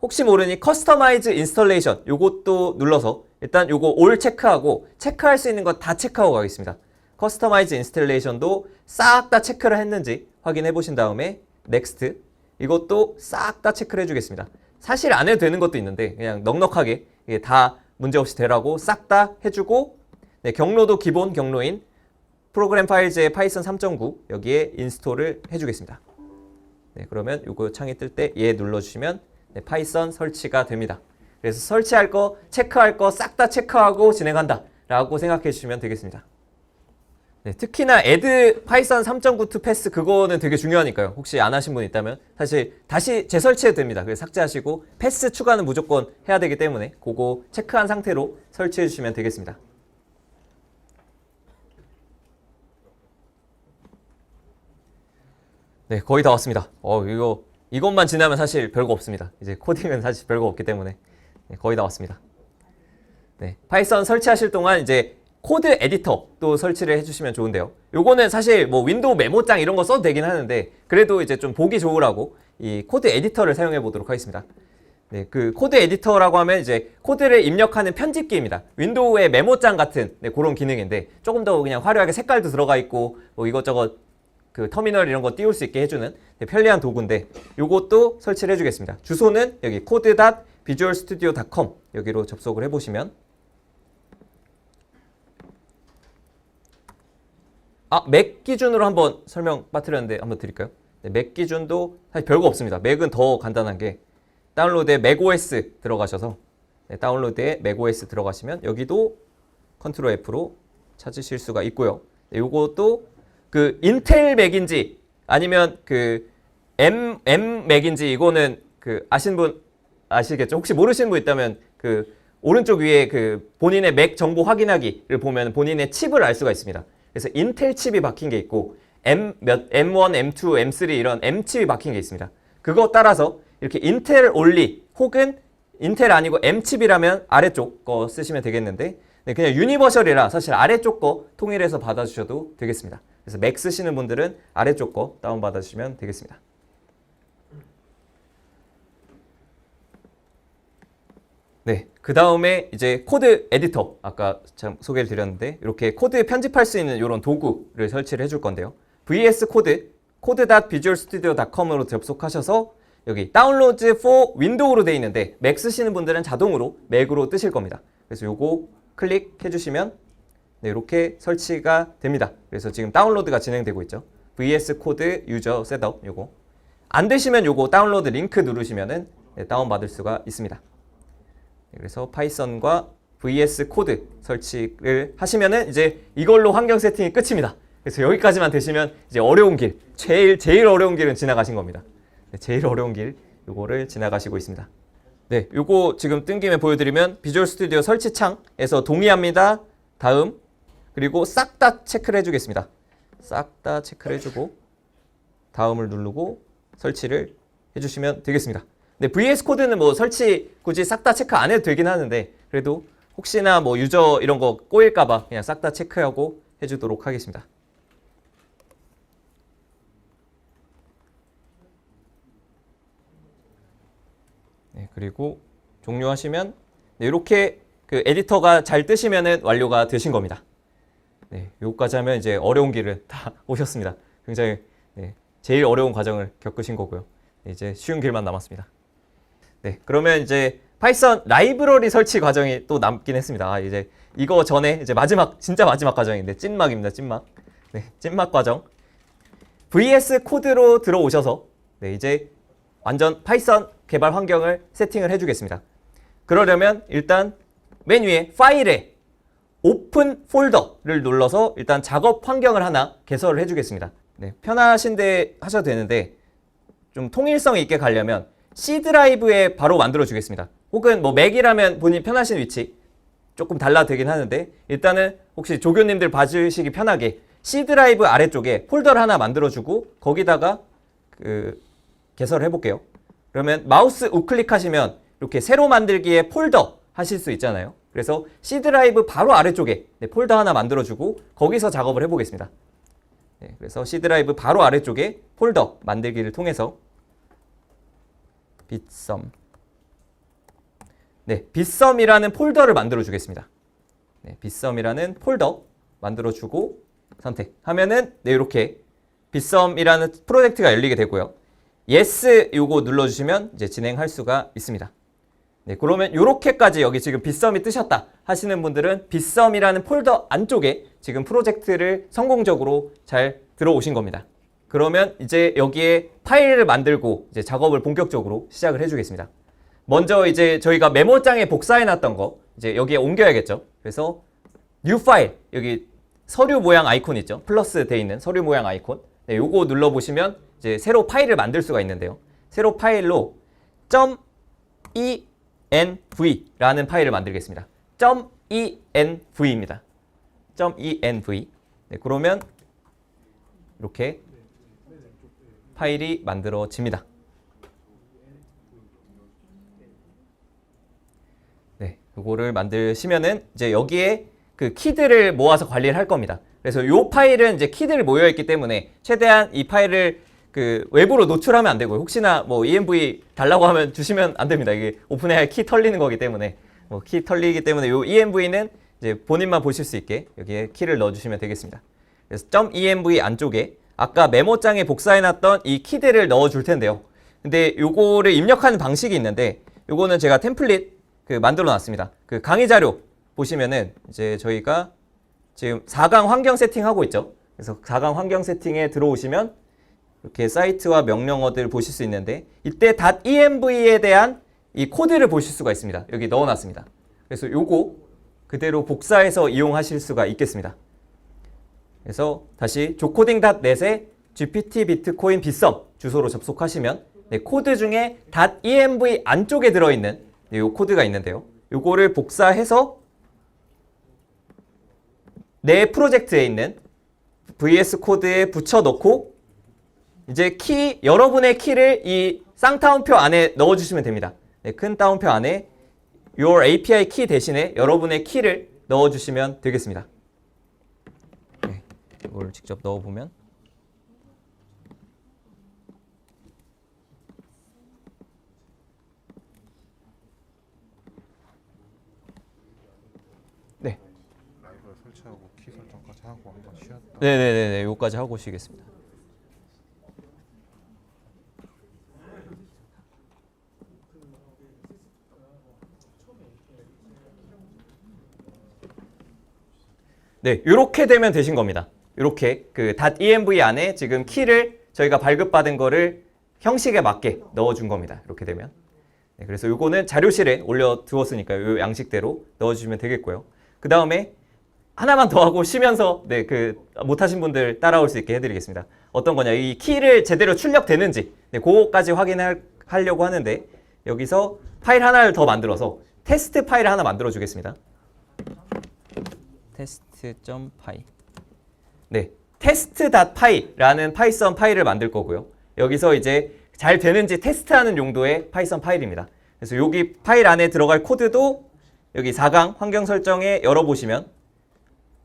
Speaker 1: 혹시 모르니 커스터마이즈 인스톨레이션 요것도 눌러서 일단 요거 올 체크하고 체크할 수 있는 거 다 체크하고 가겠습니다. 커스터마이즈 인스톨레이션도 싹 다 체크를 했는지 확인해 보신 다음에 넥스트 이것도 싹 다 체크를 해주겠습니다. 사실 안 해도 되는 것도 있는데 그냥 넉넉하게 다 문제없이 되라고 싹 다 해주고 네, 경로도 기본 경로인 프로그램 파일즈의 파이썬 3.9 여기에 인스톨을 해주겠습니다. 네, 그러면 요거 창이 뜰 때 얘 눌러주시면 네, 파이썬 설치가 됩니다. 그래서 설치할 거, 체크할 거 싹 다 체크하고 진행한다 라고 생각해 주시면 되겠습니다. 네, 특히나 add python 3.9 to pass 그거는 되게 중요하니까요. 혹시 안 하신 분 있다면 사실 다시 재설치해도 됩니다. 그래서 삭제하시고 패스 추가는 무조건 해야 되기 때문에 그거 체크한 상태로 설치해 주시면 되겠습니다. 네, 거의 다 왔습니다. 이것만 지나면 사실 별거 없습니다. 이제 코딩은 사실 별거 없기 때문에 네, 거의 다 왔습니다. 네, 파이썬 설치하실 동안 이제 코드 에디터 또 설치를 해주시면 좋은데요. 요거는 사실 뭐 윈도우 메모장 이런 거 써도 되긴 하는데 그래도 이제 좀 보기 좋으라고 이 코드 에디터를 사용해 보도록 하겠습니다. 네, 그 코드 에디터라고 하면 이제 코드를 입력하는 편집기입니다. 윈도우의 메모장 같은 네, 그런 기능인데 조금 더 그냥 화려하게 색깔도 들어가 있고 뭐 이것저것 그 터미널 이런 거 띄울 수 있게 해주는 네, 편리한 도구인데 요것도 설치를 해주겠습니다. 주소는 여기 code.visualstudio.com 여기로 접속을 해보시면 맥 기준으로 한번 설명 빠뜨렸는데 한번 드릴까요? 네, 맥 기준도 사실 별거 없습니다. 맥은 더 간단한 게 다운로드에 맥OS 들어가셔서 네, 다운로드에 맥OS 들어가시면 여기도 컨트롤 F로 찾으실 수가 있고요. 네, 요것도 그 인텔 맥인지 아니면 그 M 맥인지 이거는 그 아시는 분 아시겠죠? 혹시 모르시는 분 있다면 그 오른쪽 위에 그 본인의 맥 정보 확인하기를 보면 본인의 칩을 알 수가 있습니다. 그래서 인텔 칩이 박힌 게 있고 M1, M2, M3 이런 M 칩이 박힌 게 있습니다. 그거 따라서 이렇게 인텔 올리 혹은 인텔 아니고 M 칩이라면 아래쪽 거 쓰시면 되겠는데 네, 그냥 유니버셜이라 사실 아래쪽 거 통일해서 받아주셔도 되겠습니다. 그래서 맥 쓰시는 분들은 아래쪽 거 다운받아주시면 되겠습니다. 네, 그 다음에 이제 코드 에디터 아까 참 소개를 드렸는데 이렇게 코드 편집할 수 있는 이런 도구를 설치를 해줄 건데요. VS 코드 code.visualstudio.com으로 접속하셔서 여기 다운로드 for 윈도우로 되어 있는데 맥 쓰시는 분들은 자동으로 맥으로 뜨실 겁니다. 그래서 요거 클릭해 주시면 네, 이렇게 설치가 됩니다. 그래서 지금 다운로드가 진행되고 있죠. VS 코드 유저 셋업 요거 안 되시면 요거 다운로드 링크 누르시면은 네, 다운받을 수가 있습니다. 그래서 파이썬과 VS 코드 설치를 하시면은 이제 이걸로 환경 세팅이 끝입니다. 그래서 여기까지만 되시면 이제 어려운 길, 제일 어려운 길은 지나가신 겁니다. 네, 제일 어려운 길 요거를 지나가시고 있습니다. 네, 요거 지금 뜬 김에 보여드리면 비주얼 스튜디오 설치 창에서 동의합니다. 다음 그리고 싹 다 체크를 해주겠습니다. 싹 다 체크를 해주고 다음을 누르고 설치를 해주시면 되겠습니다. 네, VS 코드는 뭐 설치 굳이 싹 다 체크 안 해도 되긴 하는데 그래도 혹시나 뭐 유저 이런 거 꼬일까봐 그냥 싹 다 체크하고 해주도록 하겠습니다. 네, 그리고 종료하시면 네, 이렇게 그 에디터가 잘 뜨시면은 완료가 되신 겁니다. 네, 요거까지 하면 이제 어려운 길을 다 오셨습니다. 굉장히 네, 제일 어려운 과정을 겪으신 거고요. 네, 이제 쉬운 길만 남았습니다. 네, 그러면 이제 파이썬 라이브러리 설치 과정이 또 남긴 했습니다. 이제 이거 전에 이제 진짜 마지막 과정인데 찐막입니다. 찐막. 네, 찐막 과정. VS 코드로 들어오셔서 네, 이제 완전 파이썬 개발 환경을 세팅을 해주겠습니다. 그러려면 일단 맨 위에 파일에 오픈 폴더를 눌러서 일단 작업 환경을 하나 개설을 해주겠습니다. 네, 편하신데 하셔도 되는데 좀 통일성 있게 가려면 C 드라이브에 바로 만들어 주겠습니다. 혹은 뭐 맥이라면 본인 편하신 위치 조금 달라 되긴 하는데 일단은 혹시 조교님들 봐주시기 편하게 C 드라이브 아래쪽에 폴더를 하나 만들어 주고 거기다가 개설을 해볼게요. 그러면 마우스 우클릭 하시면 이렇게 새로 만들기에 폴더 하실 수 있잖아요. 그래서 C 드라이브 바로 아래쪽에 폴더 하나 만들어 주고 거기서 작업을 해보겠습니다. 네, 그래서 C 드라이브 바로 아래쪽에 폴더 만들기를 통해서 빗썸. 네, 빗썸이라는 폴더를 만들어 주겠습니다. 네, 빗썸이라는 폴더 만들어 주고 선택하면은 네, 이렇게 빗썸이라는 프로젝트가 열리게 되고요. Yes 요거 눌러 주시면 이제 진행할 수가 있습니다. 네, 그러면 요렇게까지 여기 지금 빗썸이 뜨셨다 하시는 분들은 빗썸이라는 폴더 안쪽에 지금 프로젝트를 성공적으로 잘 들어오신 겁니다. 그러면 이제 여기에 파일을 만들고 이제 작업을 본격적으로 시작을 해주겠습니다. 먼저 이제 저희가 메모장에 복사해놨던 거 이제 여기에 옮겨야겠죠. 그래서 New 파일 여기 서류 모양 아이콘 있죠. 플러스 돼 있는 서류 모양 아이콘. 네, 요거 눌러보시면 이제 새로 파일을 만들 수가 있는데요. 새로 파일로 .env라는 파일을 만들겠습니다. .env입니다. .env. 네, 그러면 이렇게 파일이 만들어집니다. 네, 이거를 만드시면은 이제 여기에 그 키들을 모아서 관리를 할 겁니다. 그래서 이 파일은 이제 키들이 모여 있기 때문에 최대한 이 파일을 그 외부로 노출하면 안 되고요. 혹시나 뭐 env 달라고 하면 주시면 안 됩니다. 이게 오픈AI 키 털리는 거기 때문에 키 털리기 때문에 이 env는 이제 본인만 보실 수 있게 여기에 키를 넣어주시면 되겠습니다. 그래서 .env 안쪽에 아까 메모장에 복사해놨던 이 키들을 넣어줄 텐데요. 근데 요거를 입력하는 방식이 있는데 요거는 제가 템플릿 만들어놨습니다. 그 강의 자료 보시면은 이제 저희가 지금 4강 환경 세팅하고 있죠. 그래서 4강 환경 세팅에 들어오시면 이렇게 사이트와 명령어들 보실 수 있는데 이때 .env에 대한 이 코드를 보실 수가 있습니다. 여기 넣어놨습니다. 그래서 요거 그대로 복사해서 이용하실 수가 있겠습니다. 그래서 다시 조코딩.net에 GPT 비트코인 빗썸 주소로 접속하시면 네, 코드 중에 .env 안쪽에 들어있는 네, 요 코드가 있는데요. 요거를 복사해서 내 프로젝트에 있는 VS 코드에 붙여넣고 이제 여러분의 키를 이 쌍따옴표 안에 넣어주시면 됩니다. 네, 큰 따옴표 안에 your API 키 대신에 여러분의 키를 넣어주시면 되겠습니다. 네, 이걸 직접 넣어보면 네.
Speaker 2: 라이브를 설치하고 키 설정까지 하고 한번 쉬었다.
Speaker 1: 네네네, 요까지 하고 쉬겠습니다. 네, 이렇게 되면 되신 겁니다. 이렇게 그 .env 안에 지금 키를 저희가 발급받은 거를 형식에 맞게 넣어준 겁니다. 이렇게 되면. 네, 그래서 요거는 자료실에 올려두었으니까 요 양식대로 넣어주시면 되겠고요. 그 다음에 하나만 더 하고 쉬면서 네, 못하신 분들 따라올 수 있게 해드리겠습니다. 어떤 거냐, 이 키를 제대로 출력되는지 네, 그거까지 확인하려고 하는데 여기서 파일 하나를 더 만들어서 테스트 파일을 하나 만들어 주겠습니다. test.py 네, test.py라는 파이썬 파일을 만들 거고요. 여기서 이제 잘 되는지 테스트하는 용도의 파이썬 파일입니다. 그래서 여기 파일 안에 들어갈 코드도 여기 4강 환경 설정에 열어보시면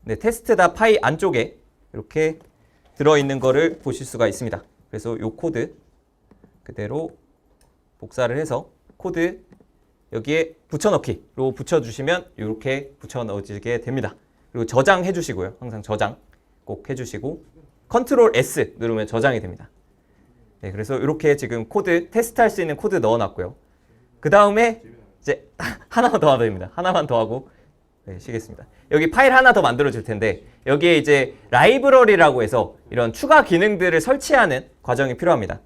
Speaker 1: 네, test.py 안쪽에 이렇게 들어있는 거를 보실 수가 있습니다. 그래서 이 코드 그대로 복사를 해서 코드 여기에 붙여넣기로 붙여주시면 이렇게 붙여넣어지게 됩니다. 그리고 저장해 주시고요. 항상 저장 꼭 해주시고 컨트롤 S 누르면 저장이 됩니다. 네, 그래서 이렇게 지금 코드 테스트할 수 있는 코드 넣어놨고요. 그 다음에 이제 하나만 더 하면 됩니다. 하나만 더 하고 네, 쉬겠습니다. 여기 파일 하나 더 만들어 줄 텐데 여기에 이제 라이브러리라고 해서 이런 추가 기능들을 설치하는 과정이 필요합니다.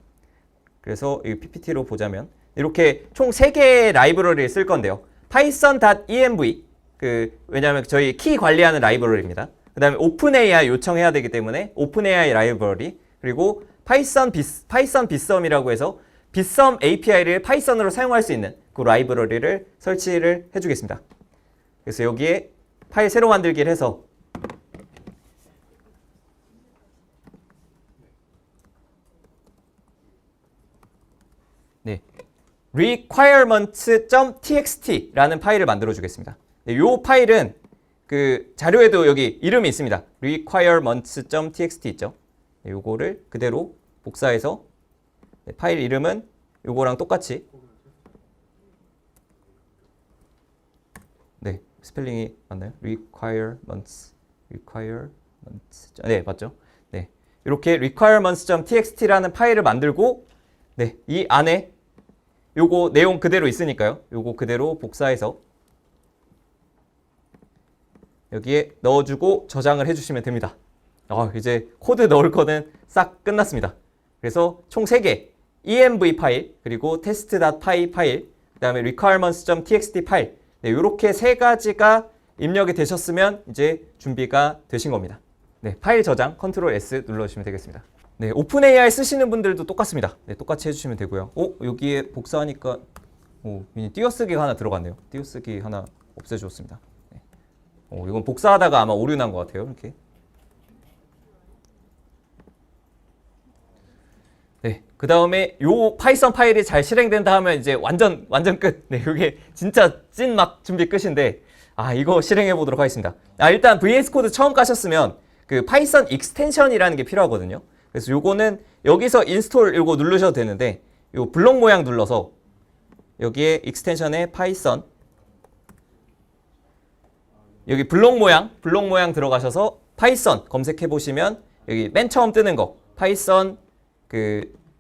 Speaker 1: 그래서 이 PPT로 보자면 이렇게 총 3개의 라이브러리를 쓸 건데요. python.env 왜냐하면 저희 키 관리하는 라이브러리입니다. 그 다음에 오픈AI 요청해야 되기 때문에 오픈AI 라이브러리 그리고 파이썬 빗썸이라고 해서 빗썸 API를 파이썬으로 사용할 수 있는 그 라이브러리를 설치를 해주겠습니다. 그래서 여기에 파일 새로 만들기를 해서 네, requirements.txt라는 파일을 만들어 주겠습니다. 네, 이 파일은 그 자료에도 여기 이름이 있습니다. requirements.txt 있죠. 네, 요거를 그대로 복사해서 네, 파일 이름은 요거랑 똑같이 네, 스펠링이 맞나요? requirements 네, 맞죠? 네, 이렇게 requirements.txt라는 파일을 만들고 네, 이 안에 요거 내용 그대로 있으니까요. 요거 그대로 복사해서 여기에 넣어주고 저장을 해주시면 됩니다. 이제 코드 넣을 거는 싹 끝났습니다. 그래서 총 3개 env 파일 그리고 test.py 파일 그 다음에 requirements.txt 파일 네, 이렇게 3가지가 입력이 되셨으면 이제 준비가 되신 겁니다. 네, 파일 저장 컨트롤 S 눌러주시면 되겠습니다. 네, 오픈AI 쓰시는 분들도 똑같습니다. 네, 똑같이 해주시면 되고요. 여기에 복사하니까 띄어쓰기가 하나 들어갔네요. 띄어쓰기 하나 없애줬습니다. 네. 이건 복사하다가 아마 오류 난 것 같아요. 이렇게. 네, 그 다음에 요 파이썬 파일이 잘 실행된다 하면 이제 완전 끝. 네, 이게 진짜 찐 막 준비 끝인데 이거 실행해 보도록 하겠습니다. 일단 VS 코드 처음 까셨으면 그 파이썬 익스텐션이라는 게 필요하거든요. 그래서 요거는 여기서 인스톨 요거 누르셔도 되는데 요 블록 모양 눌러서 여기에 익스텐션에 파이썬 여기 블록 모양 들어가셔서 파이썬 검색해 보시면 여기 맨 처음 뜨는 거 파이썬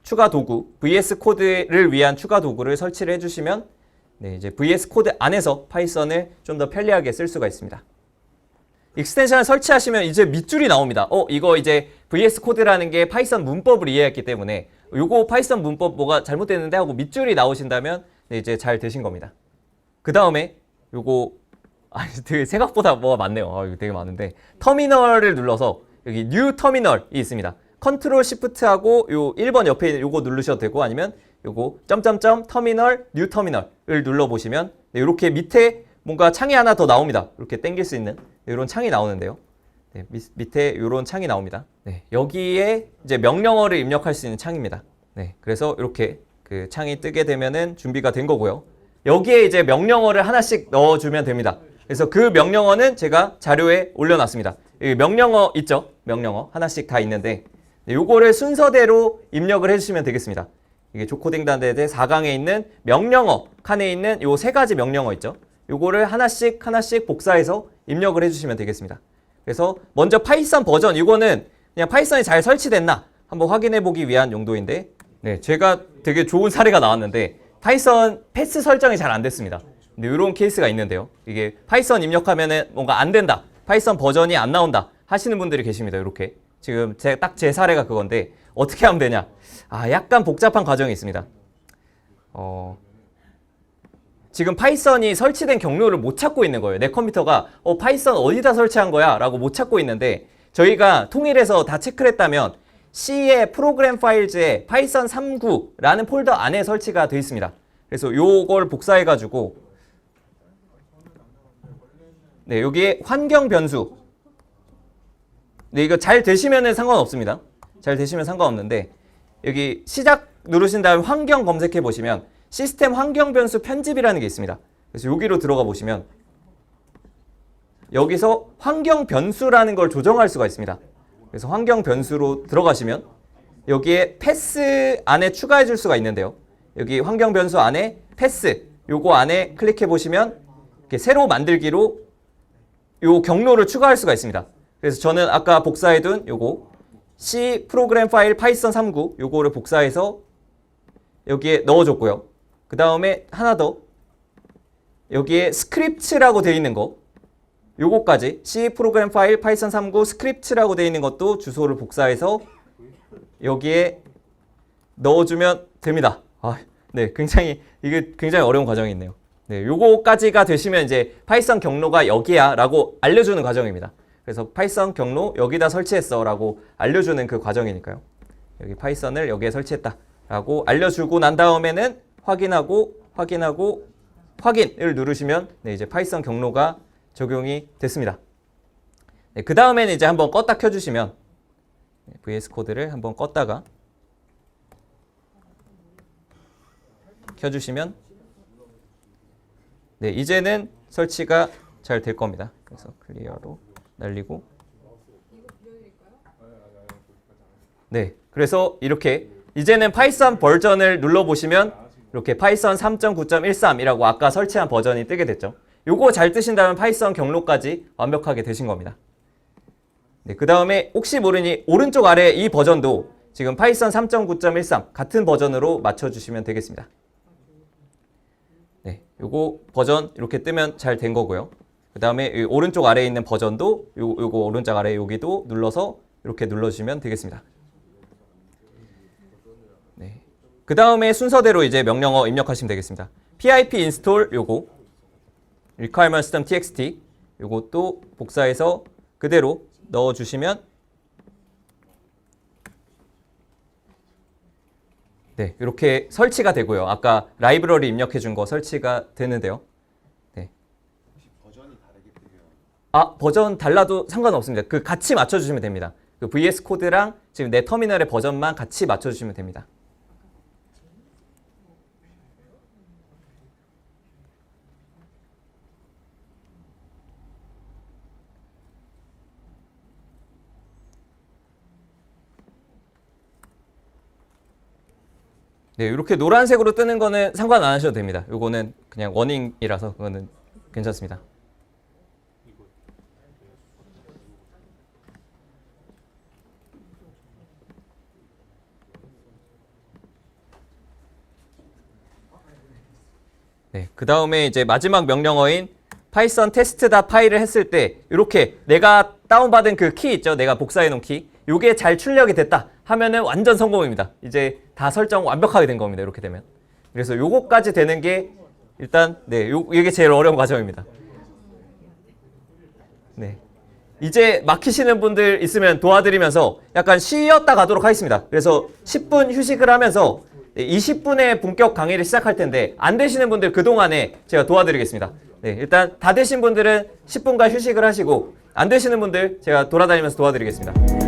Speaker 1: 추가 도구 VS 코드를 위한 추가 도구를 설치를 해주시면 네, 이제 VS 코드 안에서 파이썬을 좀 더 편리하게 쓸 수가 있습니다. 익스텐션을 설치하시면 이제 밑줄이 나옵니다. 이거 이제 VS 코드라는 게 파이썬 문법을 이해했기 때문에 요거 파이썬 문법 뭐가 잘못됐는데 하고 밑줄이 나오신다면 네, 이제 잘 되신 겁니다. 그 다음에 요거 되게 생각보다 뭐가 많네요. 이거 되게 많은데 터미널을 눌러서 여기 New 터미널이 있습니다. 컨트롤 시프트하고 요 1번 옆에 있는 요거 누르셔도 되고 아니면 요거 점점점 터미널 뉴 터미널을 눌러보시면 네, 이렇게 밑에 뭔가 창이 하나 더 나옵니다. 이렇게 당길 수 있는 이런 창이 나오는데요. 네, 밑에 이런 창이 나옵니다. 네, 여기에 이제 명령어를 입력할 수 있는 창입니다. 네, 그래서 이렇게 그 창이 뜨게 되면은 준비가 된 거고요. 여기에 이제 명령어를 하나씩 넣어주면 됩니다. 그래서 그 명령어는 제가 자료에 올려놨습니다. 여기 명령어 있죠? 명령어 하나씩 다 있는데 네, 요거를 순서대로 입력을 해주시면 되겠습니다. 이게 조코딩 단대대 4강에 있는 명령어 칸에 있는 요 3가지 명령어 있죠? 요거를 하나씩 복사해서 입력을 해주시면 되겠습니다. 그래서 먼저 파이썬 버전 이거는 그냥 파이썬이 잘 설치됐나 한번 확인해 보기 위한 용도인데 네, 제가 되게 좋은 사례가 나왔는데 파이썬 패스 설정이 잘 안 됐습니다. 근데 이런 케이스가 있는데요. 이게 파이썬 입력하면은 뭔가 안 된다. 파이썬 버전이 안 나온다 하시는 분들이 계십니다. 이렇게 지금 딱 제 사례가 그건데 어떻게 하면 되냐? 약간 복잡한 과정이 있습니다. 지금 파이썬이 설치된 경로를 못 찾고 있는 거예요. 내 컴퓨터가 파이썬 어디다 설치한 거야? 라고 못 찾고 있는데 저희가 통일해서 다 체크를 했다면 C의 프로그램 파일즈에 파이썬 39라는 폴더 안에 설치가 되어 있습니다. 그래서 요걸 복사해가지고 네, 여기에 환경 변수. 네, 이거 잘 되시면은 상관없습니다. 잘 되시면 상관없는데 여기 시작 누르신 다음에 환경 검색해 보시면 시스템 환경 변수 편집이라는 게 있습니다. 그래서 여기로 들어가 보시면 여기서 환경 변수라는 걸 조정할 수가 있습니다. 그래서 환경 변수로 들어가시면 여기에 패스 안에 추가해 줄 수가 있는데요. 여기 환경 변수 안에 패스 요거 안에 클릭해 보시면 이렇게 새로 만들기로 요 경로를 추가할 수가 있습니다. 그래서 저는 아까 복사해둔 요거 C 프로그램 파일 파이썬 39 요거를 복사해서 여기에 넣어줬고요. 그 다음에 하나 더 여기에 스크립트라고 되어 있는 거 요거까지 C 프로그램 파일 파이썬 39 스크립트라고 되어 있는 것도 주소를 복사해서 여기에 넣어주면 됩니다. 네, 이게 굉장히 어려운 과정이 있네요. 네, 요거까지가 되시면 이제 파이썬 경로가 여기야 라고 알려주는 과정입니다. 그래서 파이썬 경로 여기다 설치했어 라고 알려주는 그 과정이니까요. 여기 파이썬을 여기에 설치했다 라고 알려주고 난 다음에는 확인을 누르시면 네, 이제 파이썬 경로가 적용이 됐습니다. 네, 그 다음에는 이제 한번 껐다 켜주시면 VS 코드를 한번 껐다가 켜주시면 네, 이제는 설치가 잘 될 겁니다. 그래서 클리어로 날리고 네, 그래서 이렇게 이제는 파이썬 버전을 눌러보시면 이렇게 파이썬 3.9.13이라고 아까 설치한 버전이 뜨게 됐죠. 요거 잘 뜨신다면 파이썬 경로까지 완벽하게 되신 겁니다. 네, 그 다음에 혹시 모르니 오른쪽 아래 이 버전도 지금 파이썬 3.9.13 같은 버전으로 맞춰주시면 되겠습니다. 네, 요거 버전 이렇게 뜨면 잘 된 거고요. 그 다음에 오른쪽 아래에 있는 버전도 요거 오른쪽 아래 여기도 눌러서 이렇게 눌러주시면 되겠습니다. 네, 그 다음에 순서대로 이제 명령어 입력하시면 되겠습니다. pip install 요거 requirements.txt 요것도 복사해서 그대로 넣어주시면 네, 이렇게 설치가 되고요. 아까 라이브러리 입력해 준 거 설치가 되는데요. 네.
Speaker 3: 버전이 다르게 뜨면
Speaker 1: 버전 달라도 상관없습니다. 그 같이 맞춰주시면 됩니다. 그 VS 코드랑 지금 내 터미널의 버전만 같이 맞춰주시면 됩니다. 네, 이렇게 노란색으로 뜨는 거는 상관 안 하셔도 됩니다. 요거는 그냥 워닝이라서 그거는 괜찮습니다. 네, 그 다음에 이제 마지막 명령어인 파이썬 테스트다 파일을 했을 때 이렇게 내가 다운받은 그 키 있죠? 내가 복사해 놓은 키. 요게 잘 출력이 됐다 하면은 완전 성공입니다. 이제 다 설정 완벽하게 된 겁니다. 이렇게 되면. 그래서 요거까지 되는 게 일단 네, 이게 제일 어려운 과정입니다. 네. 이제 막히시는 분들 있으면 도와드리면서 약간 쉬었다 가도록 하겠습니다. 그래서 10분 휴식을 하면서 20분에 본격 강의를 시작할 텐데 안 되시는 분들 그동안에 제가 도와드리겠습니다. 네, 일단 다 되신 분들은 10분간 휴식을 하시고 안 되시는 분들 제가 돌아다니면서 도와드리겠습니다.